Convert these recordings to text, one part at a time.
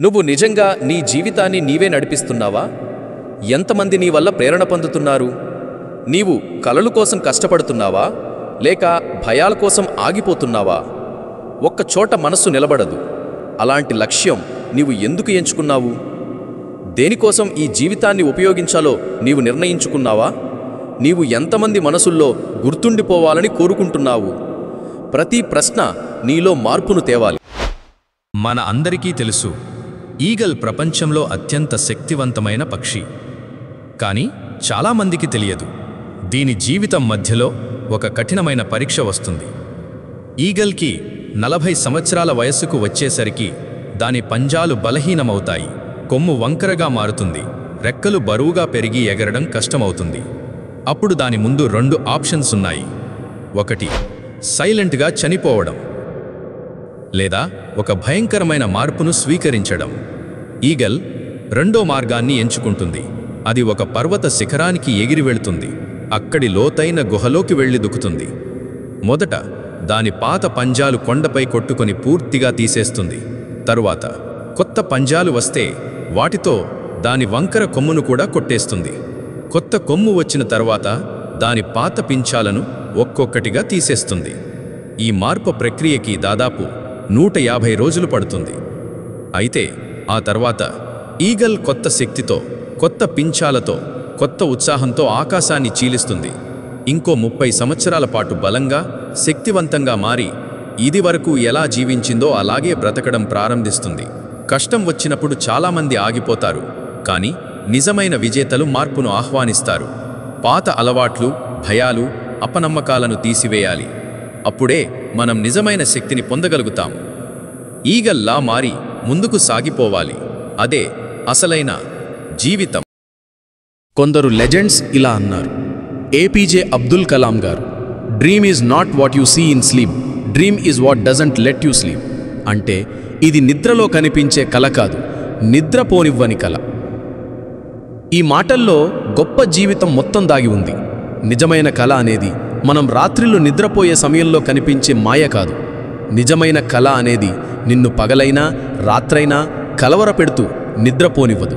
నువ్వు నిజంగా నీ జీవితాన్ని నీవే నడిపిస్తున్నావా? ఎంతమంది నీ వల్ల ప్రేరణ పొందుతున్నారు? నీవు కలల కోసం కష్టపడుతున్నావా లేక భయాల కోసం ఆగిపోతున్నావా? ఒక్క చోట మనస్సు నిలబడదు. అలాంటి లక్ష్యం నీవు ఎందుకు ఎంచుకున్నావు? దేనికోసం ఈ జీవితాన్ని ఉపయోగించాలో నీవు నిర్ణయించుకున్నావా? నీవు ఎంతమంది మనసుల్లో గుర్తుండిపోవాలని కోరుకుంటున్నావు? ప్రతి ప్రశ్న నీలో మార్పును తేవాలి. మన అందరికీ తెలుసు, ఈగల్ ప్రపంచంలో అత్యంత శక్తివంతమైన పక్షి. కానీ చాలామందికి తెలియదు, దీని జీవితం మధ్యలో ఒక కఠినమైన పరీక్ష వస్తుంది. ఈగల్కి 40 సంవత్సరాల వయస్సుకు వచ్చేసరికి దాని పంజాలు బలహీనమవుతాయి, కొమ్ము వంకరగా మారుతుంది, రెక్కలు బరువుగా పెరిగి ఎగరడం కష్టమవుతుంది. అప్పుడు దాని ముందు 2 ఆప్షన్స్ ఉన్నాయి. ఒకటి, సైలెంట్గా చనిపోవడం, లేదా ఒక భయంకరమైన మార్పును స్వీకరించడం. ఈగల్ రెండో మార్గాన్ని ఎంచుకుంటుంది. అది ఒక పర్వత శిఖరానికి ఎగిరి వెళుతుంది, అక్కడి లోతైన గుహలోకి వెళ్ళి దుక్కుతుంది. మొదట దాని పాత పంజాలు కొండపై కొట్టుకొని పూర్తిగా తీసేస్తుంది. తరువాత కొత్త పంజాలు వస్తే వాటితో దాని వంకర కొమ్మును కూడా కొట్టేస్తుంది. కొత్త కొమ్ము వచ్చిన తర్వాత దాని పాత పింఛాలను ఒక్కొక్కటిగా తీసేస్తుంది. ఈ మార్పు ప్రక్రియకి దాదాపు 150 రోజులు పడుతుంది. అయితే ఆ తర్వాత ఈగల్ కొత్త శక్తితో, కొత్త పింఛాలతో, కొత్త ఉత్సాహంతో ఆకాశాన్ని చీలిస్తుంది. ఇంకో 30 సంవత్సరాల పాటు బలంగా, శక్తివంతంగా మారి ఇదివరకు ఎలా జీవించిందో అలాగే బ్రతకడం ప్రారంభిస్తుంది. కష్టం వచ్చినప్పుడు చాలామంది ఆగిపోతారు, కానీ నిజమైన విజేతలు మార్పును ఆహ్వానిస్తారు. పాత అలవాట్లు, భయాలు, అపనమ్మకాలను తీసివేయాలి. అప్పుడే మనం నిజమైన శక్తిని పొందగలుగుతాం. ఈగల్లా మారి ముందుకు సాగిపోవాలి. అదే అసలైన జీవితం. కొందరు లెజెండ్స్ ఇలా అన్నారు. ఏపీజే అబ్దుల్ కలాం గారు, dream is not what you see in sleep, dream is what doesn't let you sleep. అంటే ఇది నిద్రలో కనిపించే కల కాదు, నిద్రపోనివ్వని కల. ఈ మాటల్లో గొప్ప జీవితం మొత్తం దాగి ఉంది. నిజమైన కల అనేది మనం రాత్రిళ్ళు నిద్రపోయే సమయంలో కనిపించే మాయ కాదు. నిజమైన కల అనేది నిన్ను పగలైనా రాత్రైనా కలవరపెడుతూ నిద్రపోనివ్వదు.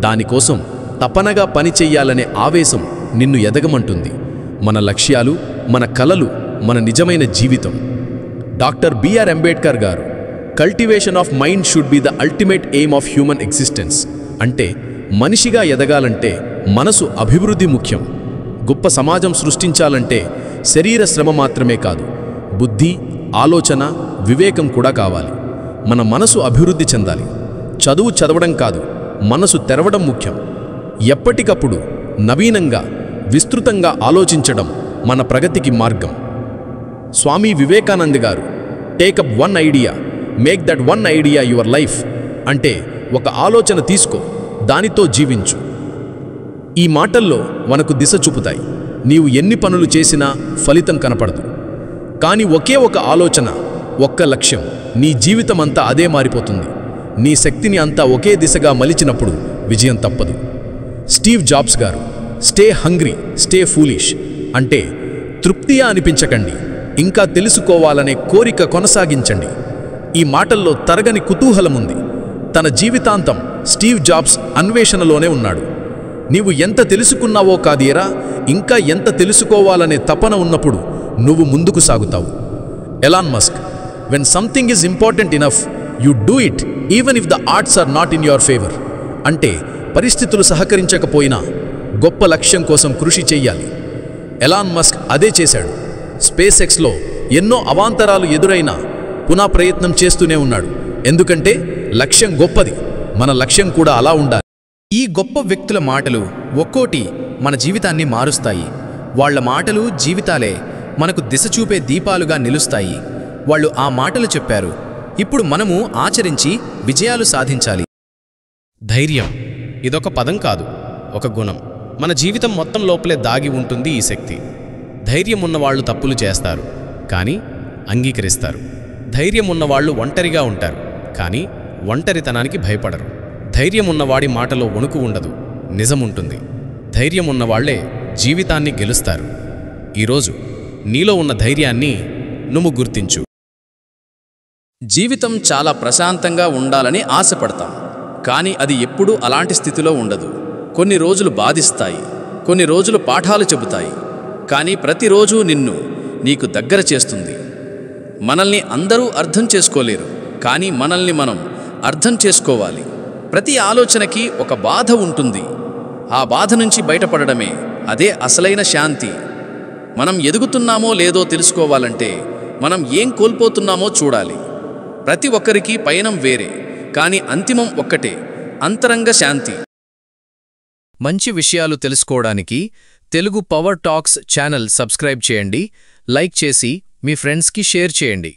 దానికోసం తపనగా పని చెయ్యాలనే ఆవేశం నిన్ను ఎదగమంటుంది. మన లక్ష్యాలు, మన కలలు మన నిజమైన జీవితం. డాక్టర్ బిఆర్ అంబేద్కర్ గారు, cultivation of mind should be the ultimate aim of human existence. అంటే మనిషిగా ఎదగాలంటే మనసు అభివృద్ధి ముఖ్యం. గొప్ప సమాజం సృష్టించాలంటే శరీర శ్రమ మాత్రమే కాదు, బుద్ధి, ఆలోచన, వివేకం కూడా కావాలి. మన మనసు అభివృద్ధి చెందాలి. చదువు చదవడం కాదు, మనసు తెరవడం ముఖ్యం. ఎప్పటికప్పుడు నవీనంగా, విస్తృతంగా ఆలోచించడం మన ప్రగతికి మార్గం. స్వామి వివేకానంద గారు, take up one idea, make that one idea your life. అంటే ఒక ఆలోచన తీసుకో, దానితో జీవించు. ఈ మాటల్లో మనకు దిశ చూపుతాయి. నీవు ఎన్ని పనులు చేసినా ఫలితం కనపడదు, కానీ ఒకే ఒక ఆలోచన, ఒక్క లక్ష్యం, నీ జీవితమంతా అదే మారిపోతుంది. నీ శక్తిని అంతా ఒకే దిశగా మలిచినప్పుడు విజయం తప్పదు. స్టీవ్ జాబ్స్ గారు, స్టే హంగ్రీ, స్టే ఫూలిష్. అంటే తృప్తిగా అనిపించకండి, ఇంకా తెలుసుకోవాలనే కోరిక కొనసాగించండి. ఈ మాటల్లో తరగని కుతూహలముంది. తన జీవితాంతం స్టీవ్ జాబ్స్ అన్వేషణలోనే ఉన్నాడు. నీవు ఎంత తెలుసుకున్నావో కాదేరా, ఇంకా ఎంత తెలుసుకోవాలనే తపన ఉన్నప్పుడు నువ్వు ముందుకు సాగుతావు. Elon Musk, when something is important enough you do it even if the odds are not in your favour. అంటే పరిస్థితులు సహకరించకపోయినా గొప్ప లక్ష్యం కోసం కృషి చెయ్యాలి. ఎలాన్ మస్క్ అదే చేశాడు. స్పేస్ ఎక్స్లో ఎన్నో అవాంతరాలు ఎదురైనా పునః ప్రయత్నం చేస్తూనే ఉన్నాడు. ఎందుకంటే లక్ష్యం గొప్పది, మన లక్ష్యం కూడా అలా ఉండాలి. ఈ గొప్ప వ్యక్తుల మాటలు ఒక్కోటి మన జీవితాన్ని మారుస్తాయి. వాళ్ల మాటలు, జీవితాలే మనకు దిశ చూపే దీపాలుగా నిలుస్తాయి. వాళ్ళు ఆ మాటలు చెప్పారు, ఇప్పుడు మనము ఆచరించి విజయాలు సాధించాలి. ధైర్యం ఇదొక పదం కాదు, ఒక గుణం. మన జీవితం మొత్తం లోపలే దాగి ఉంటుంది ఈ శక్తి. ధైర్యం ఉన్నవాళ్లు తప్పులు చేస్తారు, కానీ అంగీకరిస్తారు. ధైర్యం ఉన్నవాళ్లు ఒంటరిగా ఉంటారు, కానీ ఒంటరితనానికి భయపడరు. ధైర్యం ఉన్నవాడి మాటలో వణుకు ఉండదు, నిజముంటుంది. ధైర్యం ఉన్నవాళ్లే జీవితాన్ని గెలుస్తారు. ఈరోజు నీలో ఉన్న ధైర్యాన్ని నువ్వు గుర్తించు. జీవితం చాలా ప్రశాంతంగా ఉండాలని ఆశపడతాం. కానీ అది ఎప్పుడూ అలాంటి స్థితిలో ఉండదు. కొన్ని రోజులు బాధిస్తాయి, కొన్ని రోజులు పాఠాలు చెబుతాయి, కానీ ప్రతిరోజూ నీకు దగ్గర చేస్తుంది. మనల్ని అందరూ అర్థం చేసుకోలేరు, కానీ మనల్ని మనం అర్థం చేసుకోవాలి. ప్రతి ఆలోచనకి ఒక బాధ ఉంటుంది. ఆ బాధ నుంచి బయటపడడమే అదే అసలైన శాంతి. మనం ఎదుగుతున్నామో లేదో తెలుసుకోవాలంటే మనం ఏం కోల్పోతున్నామో చూడాలి. ప్రతి ఒక్కరికి పయనం వేరే, కానీ అంతిమం ఒక్కటే, అంతరంగ శాంతి. మంచి విషయాలు తెలుసుకోవడానికి Telugu power talks channel subscribe చేయండి, లైక్ చేసి మీ ఫ్రెండ్స్కి షేర్ చేయండి.